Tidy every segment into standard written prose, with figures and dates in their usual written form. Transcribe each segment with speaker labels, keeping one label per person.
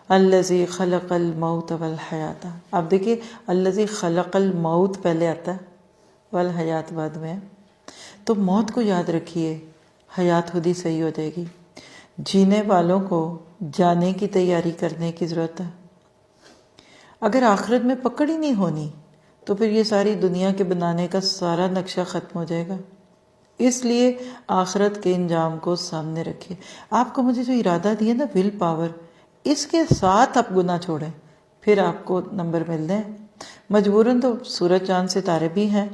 Speaker 1: الذی خلق الموت والحیات. آپ دیکھیے الذی خلق الموت پہلے آتا ہے والحیات بعد میں. تو موت کو یاد رکھیے، حیات خود ہی صحیح ہو جائے گی. جینے والوں کو جانے کی تیاری کرنے کی ضرورت ہے. اگر آخرت میں پکڑ ہی نہیں ہونی تو پھر یہ ساری دنیا کے بنانے کا سارا نقشہ ختم ہو جائے گا. اس لیے آخرت کے انجام کو سامنے رکھیے. آپ کو مجھے جو ارادہ دیا نا ول پاور، اس کے ساتھ آپ گناہ چھوڑیں، پھر آپ کو نمبر ملنے ہیں. مجبوراً تو سورج چاند ستارے بھی ہیں،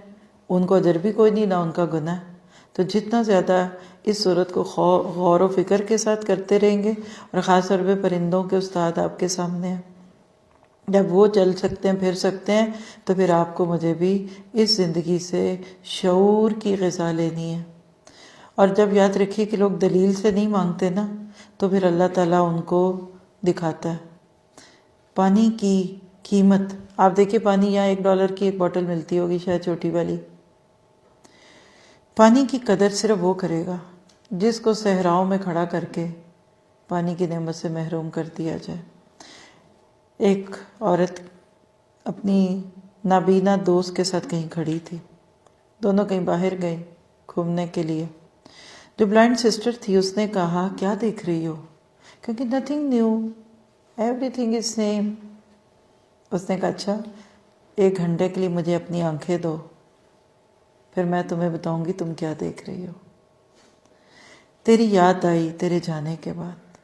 Speaker 1: ان کو اجر بھی کوئی نہیں، نہ ان کا گناہ. تو جتنا زیادہ اس صورت کو غور و فکر کے ساتھ کرتے رہیں گے، اور خاص طور پہ پرندوں کے استاد آپ کے سامنے ہیں، جب وہ چل سکتے ہیں پھر سکتے ہیں، تو پھر آپ کو مجھے بھی اس زندگی سے شعور کی غذا لینی ہے. اور جب یاد رکھیے کہ لوگ دلیل سے نہیں مانگتے نا، تو پھر اللہ تعالیٰ ان کو دکھاتا ہے. پانی کی قیمت آپ دیکھیے، پانی یہاں $1 کی ایک بوٹل ملتی ہوگی شاید چھوٹی والی. پانی کی قدر صرف وہ کرے گا جس کو صحراؤں میں کھڑا کر کے پانی کی نعمت سے محروم کر دیا جائے. ایک عورت اپنی نابینا دوست کے ساتھ کہیں کھڑی تھی، دونوں کہیں باہر گئے گھومنے کے لیے. جو بلائنڈ سسٹر تھی اس نے کہا کیا دیکھ رہی ہو، کیونکہ nothing new, everything is same. اس نے کہا اچھا 1 گھنٹے کے لیے مجھے اپنی آنکھیں دو، پھر میں تمہیں بتاؤں گی تم کیا دیکھ رہی ہو. تیری یاد آئی تیرے جانے کے بعد.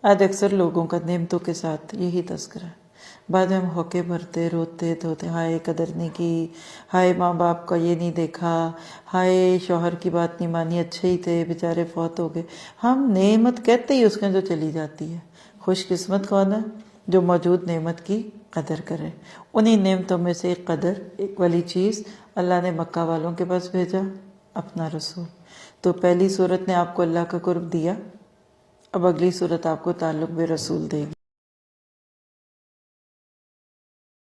Speaker 1: آج اکثر لوگوں کا نعمتوں کے ساتھ یہی تذکرہ ہے. بعد میں ہم ہوکے بھرتے روتے دھوتے، ہائے قدر نہیں کی، ہائے ماں باپ کا یہ نہیں دیکھا، ہائے شوہر کی بات نہیں مانی، اچھے ہی تھے بیچارے فوت ہو گئے. ہم نعمت کہتے ہی اس کے جو چلی جاتی ہے. خوش قسمت کون ہے؟ جو موجود نعمت کی قدر کرے. انہی نعمتوں میں سے ایک قدر ایک والی چیز اللہ نے مکہ والوں کے پاس بھیجا، اپنا رسول. تو پہلی صورت نے آپ کو اللہ کا قرب دیا، اب اگلی صورت آپ کو تعلق بے رسول دے گی.